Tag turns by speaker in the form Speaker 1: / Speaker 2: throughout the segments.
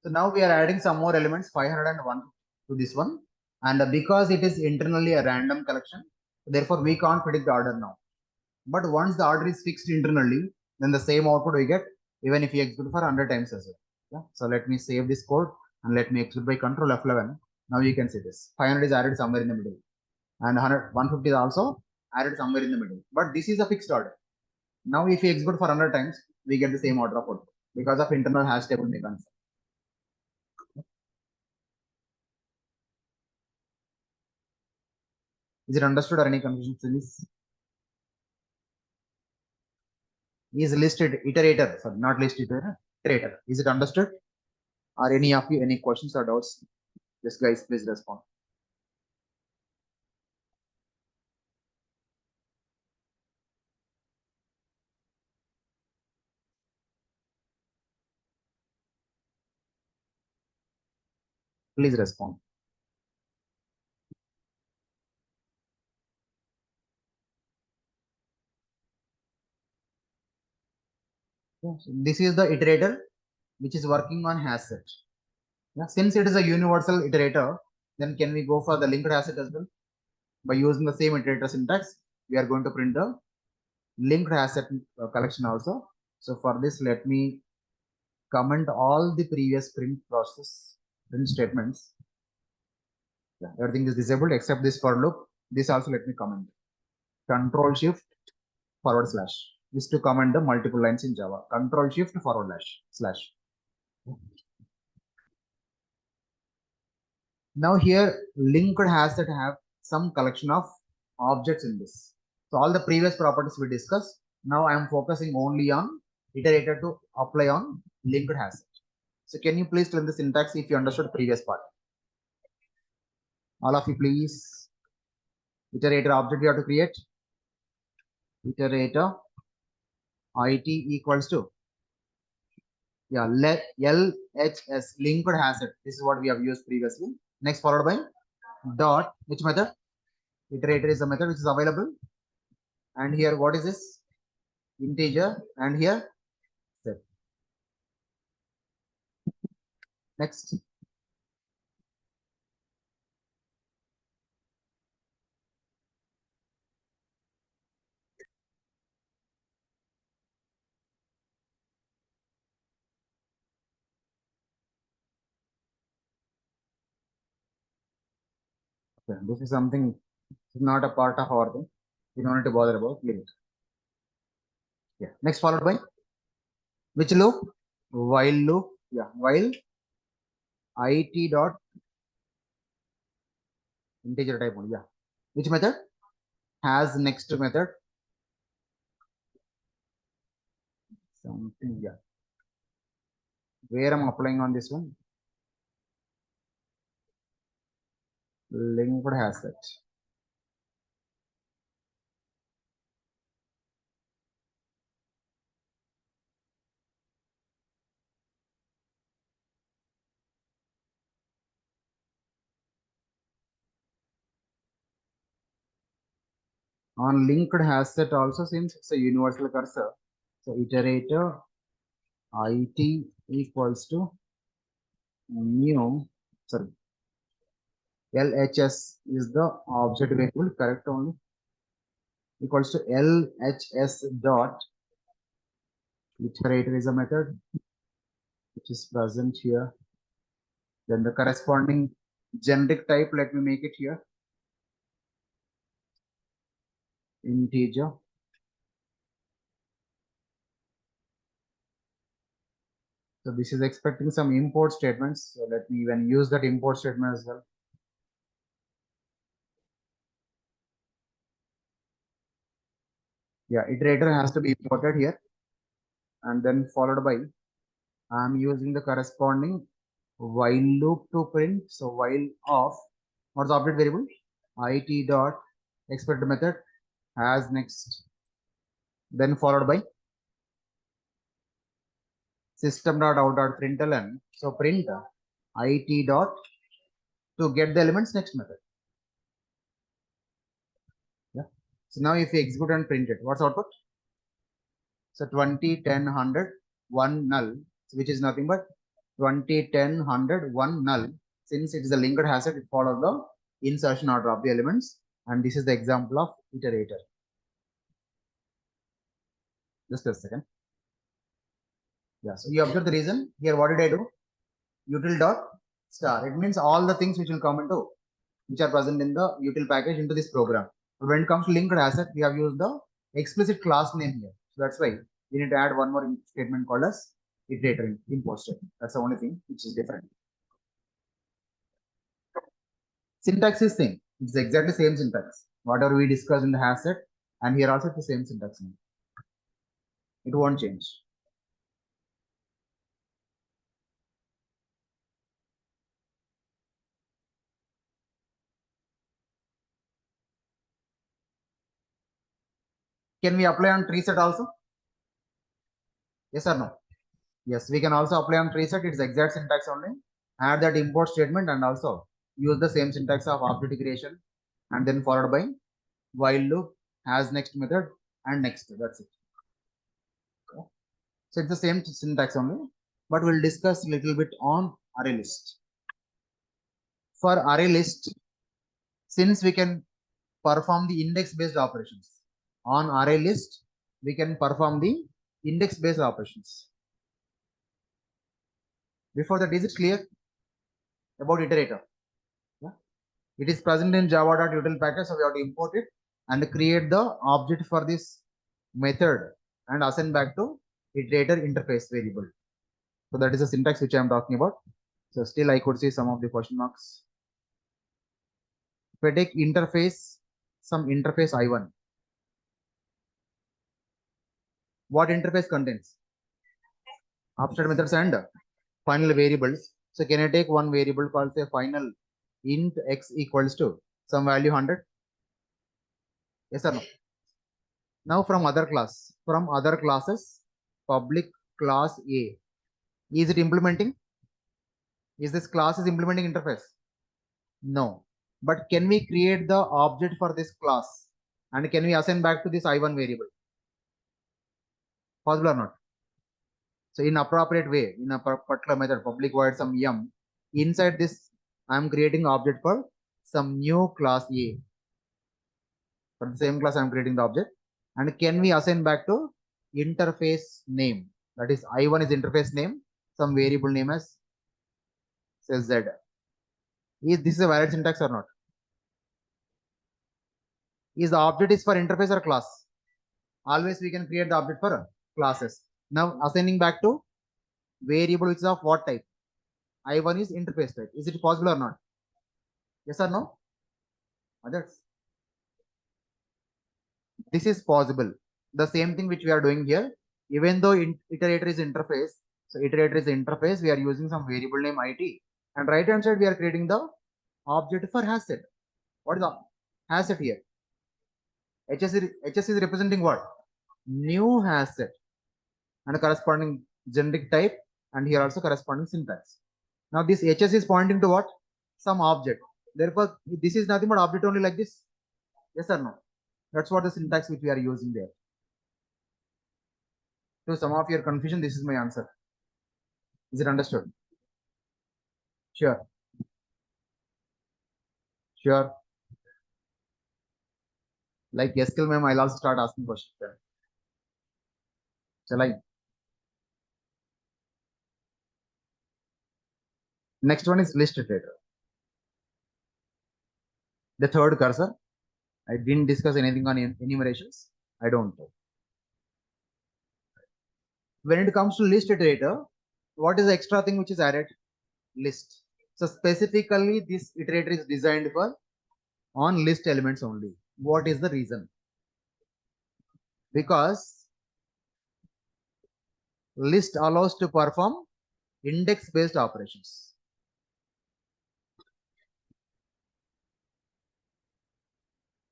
Speaker 1: So now we are adding some more elements 501 to this one. And because it is internally a random collection, therefore we can't predict the order now. But once the order is fixed internally, then the same output we get even if we execute for 100 times as well. Yeah? So let me save this code and let me execute by control F11. Now you can see this. 500 is added somewhere in the middle. And 150 is also added somewhere in the middle. But this is a fixed order. Now if we execute for 100 times, we get the same order of output because of internal hash table mechanism. Is it understood or any confusion in this? Is listed iterator, sorry, not list iterator. Is it understood? Or any of you, any questions or doubts? Yes, guys, please respond. Please respond. Yeah, so this is the iterator which is working on hash set. Yeah, since it is a universal iterator, then can we go for the linked hash set as well? By using the same iterator syntax, we are going to print the linked hash set collection also. So for this, let me comment all the previous print statements. Yeah, everything is disabled except this for loop. This also let me comment. Control Shift forward slash is to comment the multiple lines in Java. Control Shift forward slash. Now here linked has that have some collection of objects in this. So all the previous properties we discussed. Now I am focusing only on iterator to apply on linked has. So can you please tell the syntax if you understood previous part? All of you please. Iterator object you have to create. Iterator it equals to let LHS linked has it. This is what we have used previously. Next followed by dot which method? Iterator is the method which is available. And here what is this? Integer and here set. Next. Okay, this is something not a part of our thing. We don't need to bother about it. Yeah. Next followed by which loop? While loop. Yeah. While it dot integer type only. Yeah. Which method? Has next method. Something. Yeah. Where I'm applying on this one? Linked has that. On linked has set also since it's a universal cursor. So iterator it equals to new, sorry, LHS is the object variable, correct only, equals to LHS dot iterator is a method which is present here. Then the corresponding generic type, let me make it here, integer. So this is expecting some import statements. So let me even use that import statement as well. Yeah, iterator has to be imported here and then followed by I'm using the corresponding while loop to print. So while of what's the object variable? It dot expect method has next, then followed by system dot out dot println. So print it dot to get the elements next method. Yeah. So now if we execute and print it, what's output? So 20, 10, 100, 1 null, which is nothing but 20, 10, 100, 1 null. Since it is a linked hazard, it follows the insertion order of the elements. And this is the example of iterator. Just a second. Yeah, so you observe the reason. Here, what did I do? Util dot star. It means all the things which will come into, which are present in the util package into this program. But when it comes to linked asset, we have used the explicit class name here. So that's why we need to add one more statement called as iterator import statement. That's the only thing which is different. Syntax is same. It's exactly same syntax. Whatever we discussed in the asset, and here also it's the same syntax. It won't change. Can we apply on tree set also? Yes or no? Yes, we can also apply on tree set. It's exact syntax only. Add that import statement and also use the same syntax of object creation and then followed by while loop, has next method and next. That's it. Okay. So it's the same syntax only, but we'll discuss a little bit on array list. For array list, since we can perform the index based operations on array list, we can perform the index based operations. Before that, is it clear about iterator? Yeah. It is present in java.util package, so we have to import it and create the object for this method and assign back to iterator interface variable. So that is the syntax which I am talking about. So still I could see some of the question marks. If I take interface, some interface I1. What interface contains? Abstract methods and final variables. So can I take one variable called say final int x equals to some value 100? Yes or no? Now from other classes, public class A. Is it implementing? Is this class is implementing interface? No. But can we create the object for this class? And can we assign back to this I1 variable? Possible or not? So in appropriate way, in a particular method, public void some yum, inside this, I am creating object for some new class A. For the same class, I am creating the object. And can we assign back to interface name? That is I1 is interface name, some variable name as say Z. Is this a valid syntax or not? Is the object is for interface or class? Always we can create the object for classes. Now assigning back to variable which is of what type? I1 is interface type. Is it possible or not? Yes or no? Others? This is possible. The same thing which we are doing here, even though iterator is interface. So iterator is interface, we are using some variable name IT. And right hand side, we are creating the object for hasset. What is the hasset here? HS is representing what? New hasset. And corresponding generic type. And here also corresponding syntax. Now this HS is pointing to what? Some object. Therefore, this is nothing but object only like this. Yes or no? That's what the syntax which we are using there. To some of your confusion, this is my answer. Is it understood? Sure. Sure. Like SQL ma'am, I'll also start asking questions there. Shall I? Next one is list iterator. The third cursor. I didn't discuss anything on enumerations. I don't know. When it comes to list iterator, what is the extra thing which is added? List. So specifically, this iterator is designed for on list elements only. What is the reason? Because list allows to perform index based operations.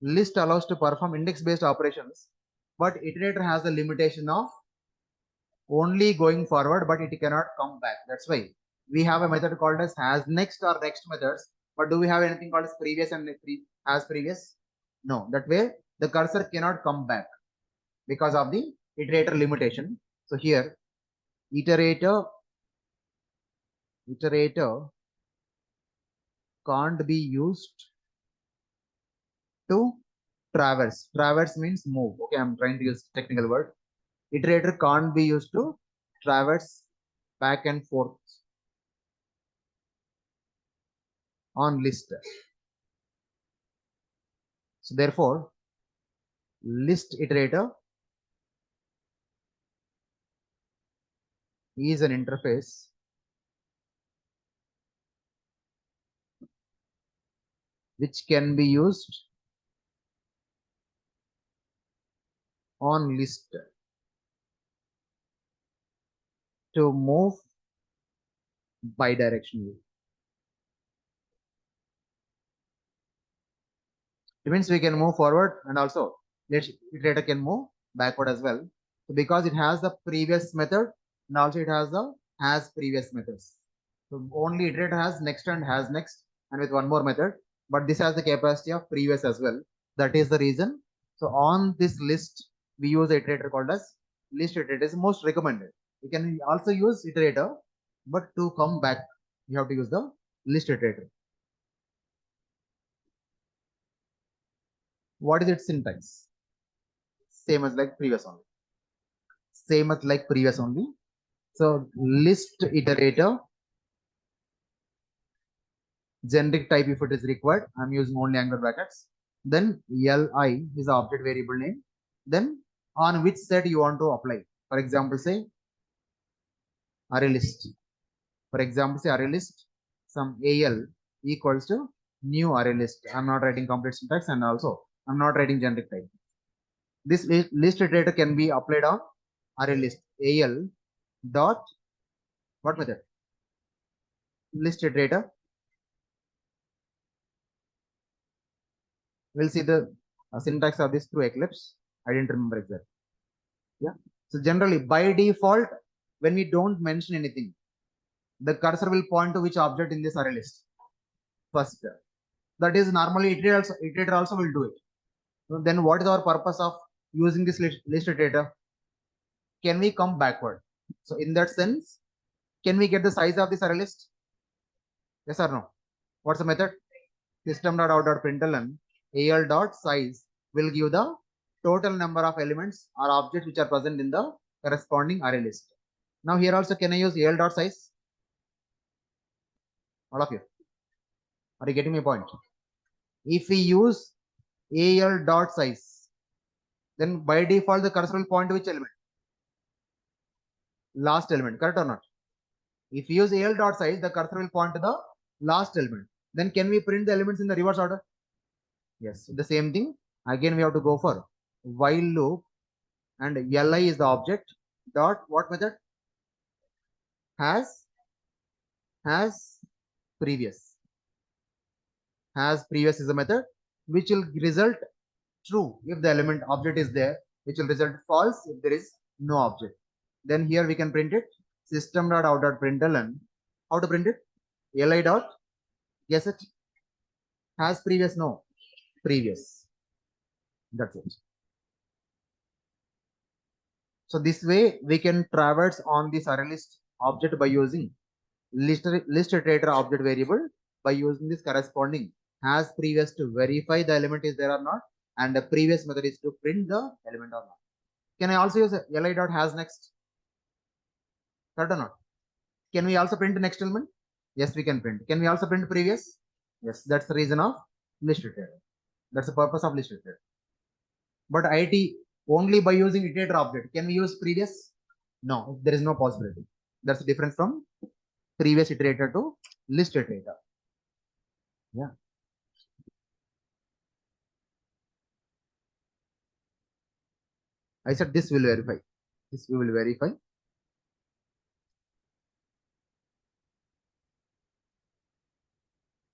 Speaker 1: List allows to perform index based operations, but iterator has the limitation of only going forward, but it cannot come back. That's why we have a method called as has next or next methods. But do we have anything called as previous and as previous? No. That way the cursor cannot come back because of the iterator limitation. So here iterator iterator can't be used to traverse. Traverse means move. Okay, I'm trying to use technical word. Iterator can't be used to traverse back and forth on list. So therefore, list iterator is an interface which can be used on list to move bidirectionally. It means we can move forward and also let iterator can move backward as well. So because it has the previous method and also it has the has previous methods. So only iterator has next and has next and with one more method, but this has the capacity of previous as well. That is the reason. So on this list, we use iterator called as list iterator is most recommended. You can also use iterator, but to come back, you have to use the list iterator. What is its syntax? Same as like previous only. Same as like previous only. So list iterator, generic type if it is required. I'm using only angular brackets. Then li is the object variable name. Then on which set you want to apply. For example, say array list. For example, say array list. Some al equals to new array list. I'm not writing complete syntax and also I'm not writing generic type. This list iterator can be applied on array list al dot what method? List iterator. We'll see the syntax of this through Eclipse. I didn't remember exactly. Yeah. So generally, by default, when we don't mention anything, the cursor will point to which object in this array list first. That is normally iterator also will do it. So then what is our purpose of using this list iterator? Can we come backward? So in that sense, can we get the size of this array list? Yes or no? What's the method? System.out.println al.size will give the total number of elements or objects which are present in the corresponding array list. Now here also can I use al.size? All of you. Are you getting my point? If we use al.size, then by default the cursor will point to which element? Last element, correct or not? If you use al.size, the cursor will point to the last element. Then can we print the elements in the reverse order? Yes, the same thing. Again, we have to go for while loop and li is the object dot what method? Has previous. Has previous is a method which will result true if the element object is there, which will result false if there is no object. Then here we can print it system.out.println. How to print it? Li dot guess it. Has previous? No, previous. That's it. So this way we can traverse on this array list object by using list iterator object variable by using this corresponding has previous to verify the element is there or not, and the previous method is to print the element or not. Can I also use li dot has next? Correct or not? Can we also print the next element? Yes, we can print. Can we also print previous? Yes, that's the reason of list iterator. That's the purpose of list iterator. But IT only by using iterator object. Can we use previous? No, there is no possibility. That's the difference from previous iterator to list iterator. Yeah. I said this will verify. This we will verify.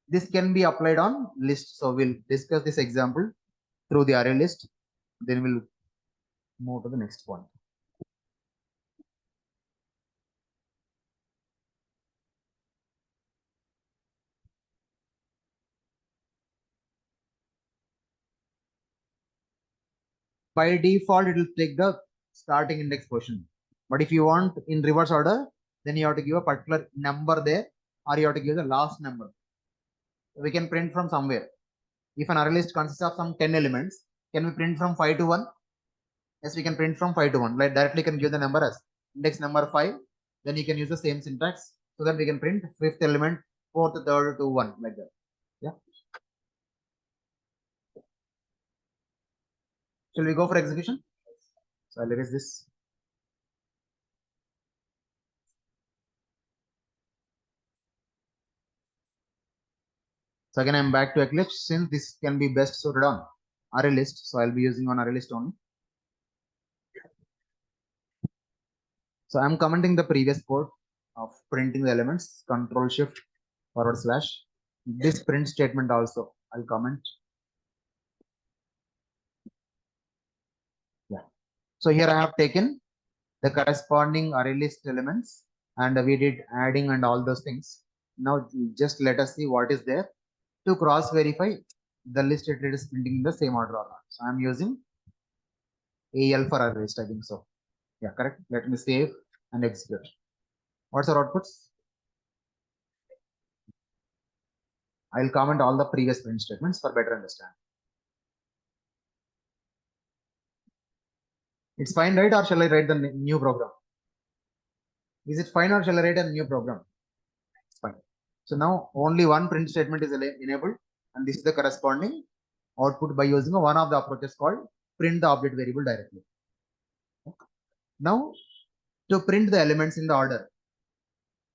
Speaker 1: This can be applied on list. So we'll discuss this example through the array list. Then we'll move to the next point. By default, it will take the starting index position. But if you want in reverse order, then you have to give a particular number there. or you have to give the last number. We can print from somewhere. If an array list consists of some 10 elements, can we print from 5 to 1? Yes, we can print from 5 to 1. Like directly can give the number as index number 5. Then you can use the same syntax so that we can print fifth element, fourth, third to 1 like that. Yeah. Shall we go for execution? So I'll erase this. So again, I'm back to Eclipse since this can be best suited on array list. So I'll be using on array list only. So I'm commenting the previous code of printing the elements, control shift forward slash. This print statement also I'll comment. Yeah. So here I have taken the corresponding array list elements and we did adding and all those things. Now just let us see what is there to cross verify the list iterator is printing in the same order or not. So I'm using AL for array list, I think so. Yeah, correct. Let me save and execute. What's our outputs? I'll comment all the previous print statements for better understanding. It's fine, right? Or shall I write the new program? Is it fine or shall I write a new program? It's fine. So now only one print statement is enabled and this is the corresponding output by using one of the approaches called print the object variable directly. Now to print the elements in the order.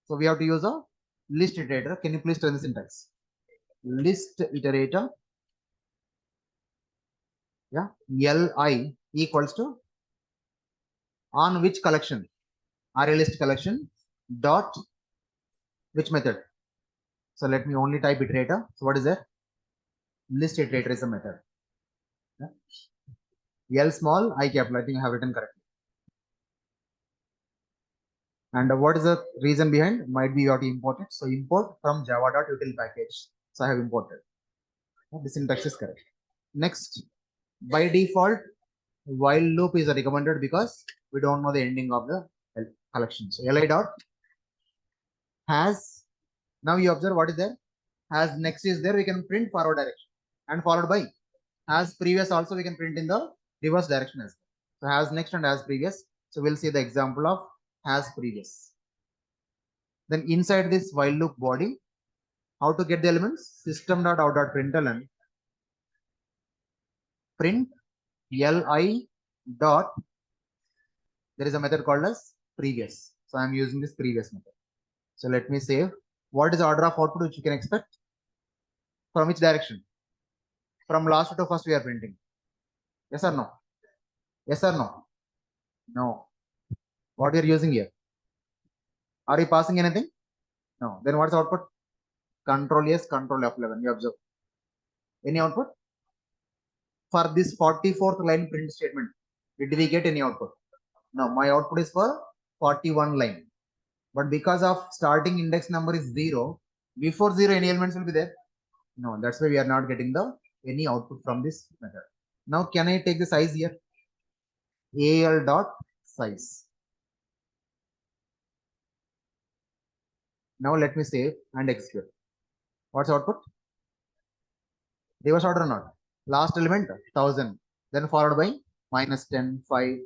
Speaker 1: So we have to use a list iterator. Can you please tell the syntax? List iterator. Yeah. Li equals to on which collection? Array list collection dot which method? So let me only type iterator. So what is that? List iterator is a method. Yeah. L small, I capital. I think I have written correctly. And what is the reason behind? Might be you have to import it. So import from java.util package. So I have imported. The syntax is correct. Next, by default, while loop is recommended because we don't know the ending of the collection. So li dot has, now you observe what is there. Has next is there, we can print forward direction and followed by has previous also we can print in the reverse direction as well. So has next and has previous. So we'll see the example of has previous. Then inside this while loop body, how to get the elements? System.out.println print li dot, there is a method called as previous. So I'm using this previous method. So let me save. What is the order of output which you can expect? From which direction? From last to first we are printing. Yes or no? Yes or no? No. What we are using here? Are you passing anything? No. Then what's the output? Control yes, control F11. You observe. Any output? For this 44th line print statement, did we get any output? No. My output is for 41 line. But because of starting index number is 0, before 0 any elements will be there? No. That's why we are not getting the any output from this method. Now can I take the size here? AL dot size. Now let me save and execute. What's output? Reverse order or not? Last element 1000, then followed by -10, 5,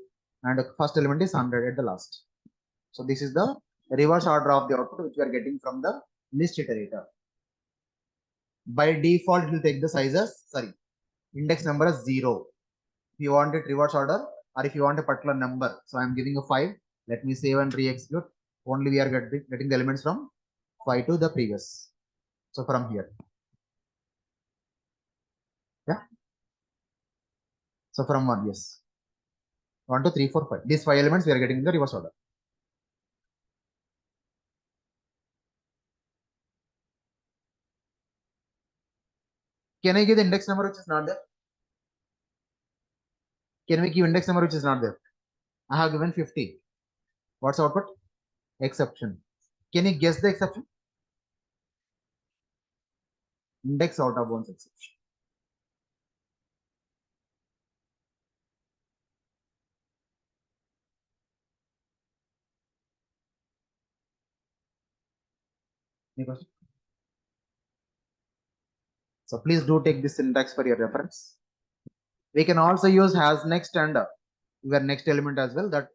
Speaker 1: and first element is 100 at the last. So this is the reverse order of the output which we are getting from the list iterator. By default, it will take the sizes, sorry, index number as 0. If you want it reverse order or if you want a particular number. So I'm giving a 5. Let me save and re-execute. Only we are getting the elements from 5 to the previous. So from here. Yeah. So from 1, yes. 1, 2, 3, 4, 5. These 5 elements we are getting in the reverse order. Can I give the index number which is not there? Can we give index number which is not there? I have given 50. What's output? Exception. Can you guess the exception? Index out of bounds exception. Any question? So please do take this syntax for your reference. We can also use has next and your next element as well, that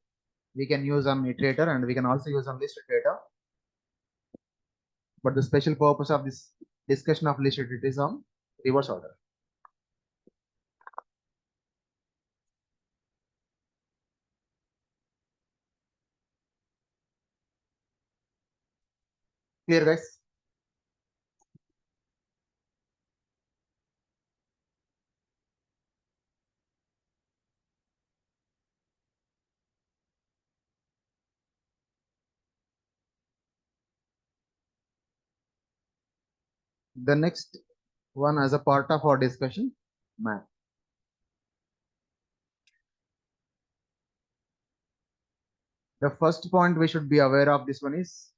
Speaker 1: we can use on iterator, and we can also use on list iterator. But the special purpose of this discussion of list iterator is on reverse order. Clear, guys? The next one as a part of our discussion, map. The first point we should be aware of this one is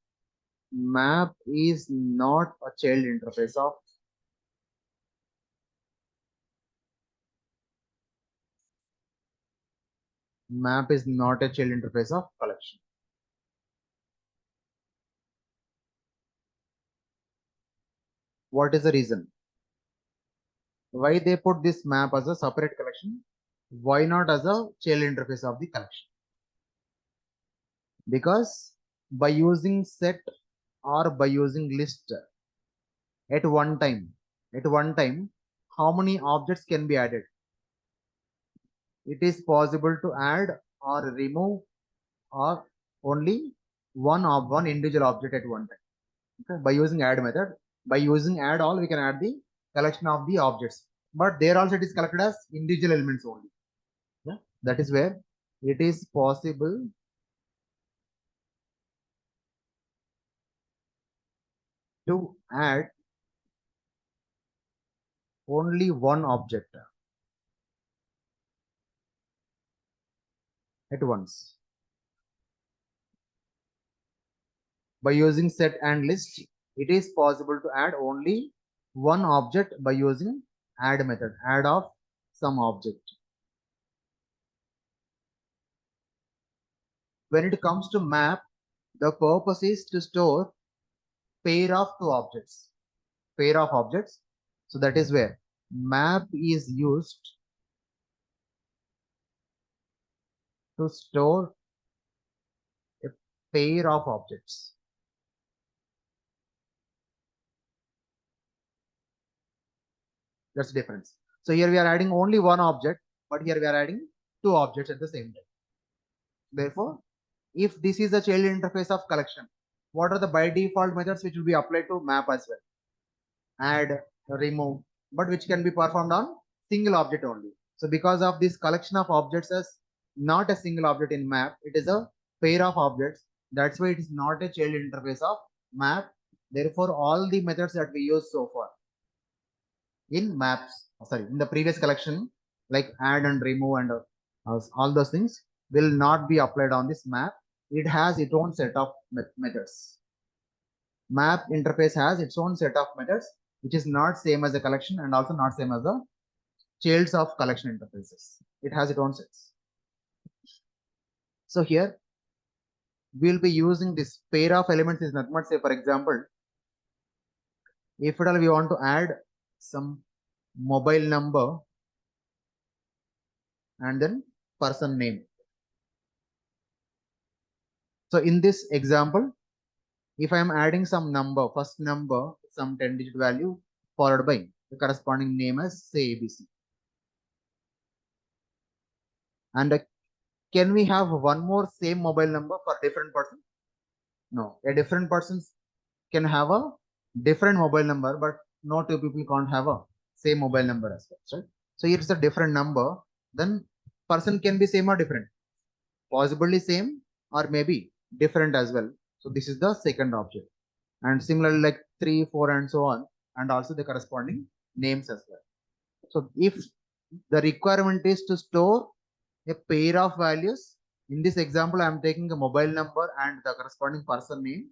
Speaker 1: map is not a child interface of collection. What is the reason? Why they put this map as a separate collection? Why not as a child interface of the collection? Because by using set or by using list at one time, how many objects can be added? It is possible to add or remove or only one individual object at one time. Okay? By using add method, by using add all, we can add the collection of the objects. But there also it is collected as individual elements only. Yeah? That is where it is possible to add only one object at once. By using set and list, it is possible to add only one object by using add method, add of some object. When it comes to map, the purpose is to store pair of two objects, pair of objects. So that is where map is used to store a pair of objects. That's the difference. So here we are adding only one object, but here we are adding two objects at the same time. Therefore, if this is a child interface of collection, what are the by default methods which will be applied to map as well? Add, remove, but which can be performed on single object only. So because of this collection of objects as not a single object in map, it is a pair of objects. That's why it is not a child interface of map. Therefore, all the methods that we use so far in maps, in the previous collection, like add and remove and all those things will not be applied on this map. It has its own set of methods. Map interface has its own set of methods, which is not same as a collection and also not same as the childs of collection interfaces. It has its own sets. So here we'll be using this pair of elements is nothing but, say for example, if at all we want to add some mobile number and then person name. So in this example, if I am adding some number, first number, some 10-digit value followed by the corresponding name as say ABC. And can we have one more same mobile number for different person? No, a different person can have a different mobile number, but no two people can't have a same mobile number as well, right? So it's a different number, then person can be same or different, possibly same or maybe different as well. So this is the second object, and similarly like 3, 4 and so on, and also the corresponding names as well. So if the requirement is to store a pair of values, in this example I am taking a mobile number and the corresponding person name,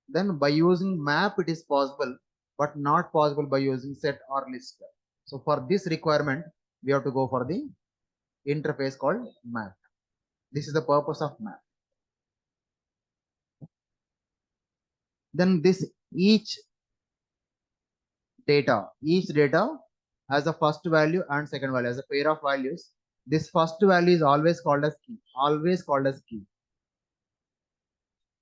Speaker 1: then by using map it is possible, but not possible by using set or list. So for this requirement we have to go for the interface called map. This is the purpose of map. Then this each data has a first value and second value as a pair of values. This first value is always called as key. Always called as key.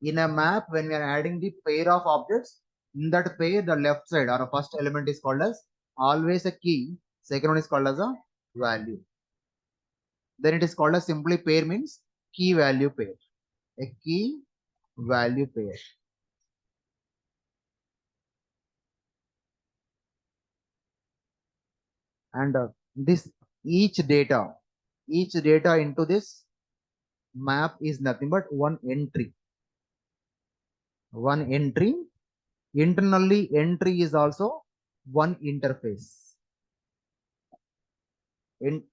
Speaker 1: In a map, when we are adding the pair of objects, in that pair, the left side or a first element is called as always a key. Second one is called as a value. Then it is called as simply pair means key value pair. A key value pair. And this each data into this map is nothing but one entry. One entry. Internally, entry is also one interface. In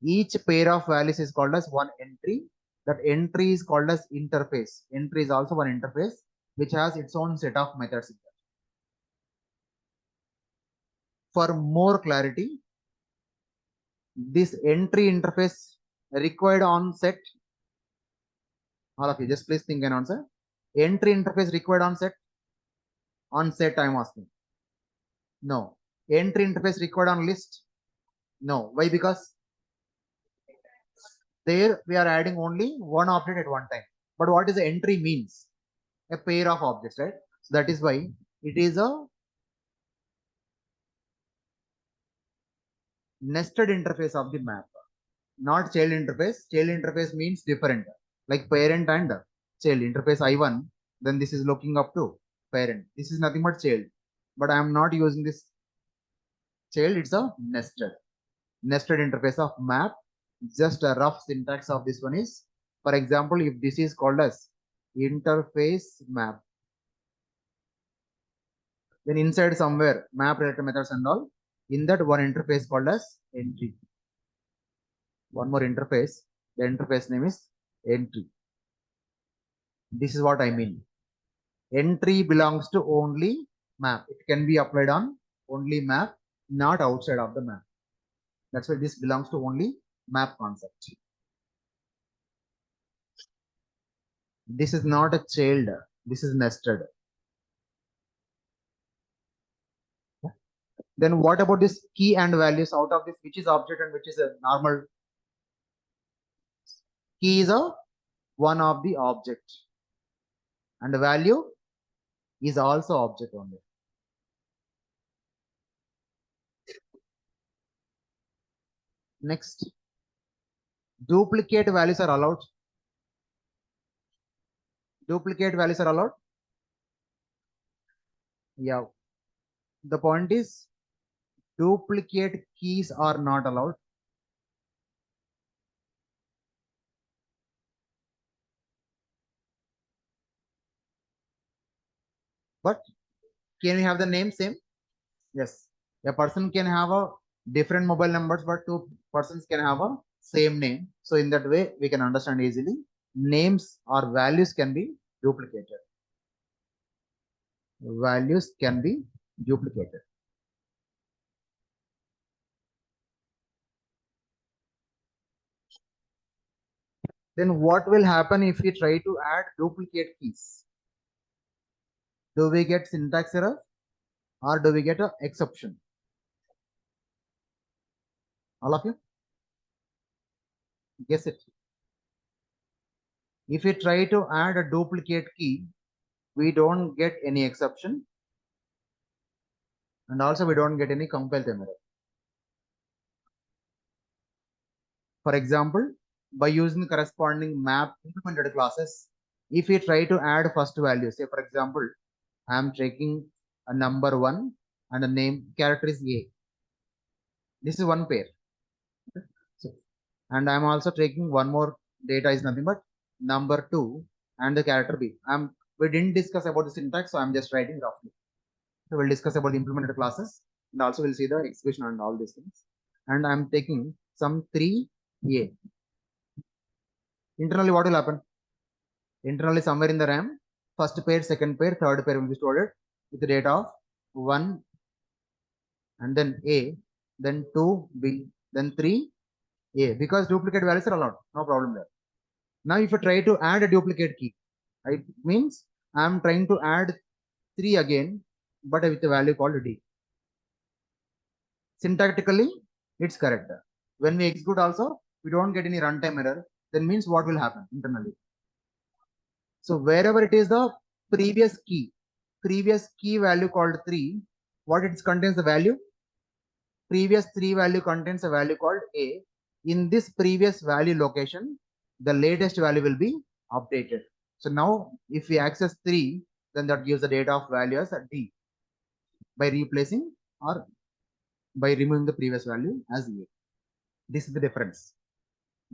Speaker 1: each pair of values is called as one entry. That entry is called as interface. Entry is also one interface which has its own set of methods. For more clarity, this entry interface required on set. All of you, just please think and answer. Entry interface required on set. On set, I'm asking. No. Entry interface required on list. No. Why? Because there we are adding only one object at one time. But what is the entry means? A pair of objects, right? So that is why it is a nested interface of the map, not child interface. Child interface means different, like parent and child interface I1. Then this is looking up to parent. This is nothing but child. But I am not using this child. It's a nested interface of map. Just a rough syntax of this one is, for example, if this is called as interface map, then inside somewhere map related methods and all, in that one interface called as entry. One more interface, the interface name is entry. This is what I mean. Entry belongs to only map. It can be applied on only map, not outside of the map. That's why this belongs to only map concept. This is not a child. This is nested. Then what about this key and values? Out of this, which is object and which is a normal? Key is a one of the object, and the value is also object only. Next, duplicate values are allowed. Duplicate values are allowed. Yeah. The point is, duplicate keys are not allowed. But can we have the name same? Yes. A person can have a different mobile numbers, but two persons can have a same name. So in that way, we can understand easily. Names or values can be duplicated. Values can be duplicated. Then what will happen if we try to add duplicate keys? Do we get syntax error or do we get an exception? All of you? Guess it. If we try to add a duplicate key, we don't get any exception. And also we don't get any compile time error. For example, by using corresponding map implemented classes, if we try to add first value, say for example, I am taking a number 1 and a name character is A. This is one pair. So, and I am also taking one more data is nothing but number 2 and the character B. We didn't discuss about the syntax, so I'm just writing roughly. So we'll discuss about the implemented classes and also we'll see the execution and all these things. And I'm taking some 3A. Internally, what will happen? Internally, somewhere in the RAM, first pair, second pair, third pair will be stored with the data of 1 and then A, then 2B, then 3A, because duplicate values are allowed. No problem there. Now, if you try to add a duplicate key, it means I'm trying to add 3 again, but with a value called D. Syntactically, it's correct. When we execute also, we don't get any runtime error. Then means what will happen internally. So wherever it is the previous key value called 3, what it contains the value? Previous 3 value contains a value called A. In this previous value location, the latest value will be updated. So now if we access 3, then that gives the data of value as a D by replacing or by removing the previous value as A. This is the difference.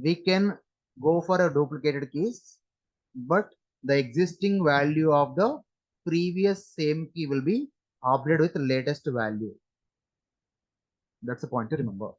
Speaker 1: We can go for a duplicated keys, but the existing value of the previous same key will be updated with the latest value. That's a point to remember.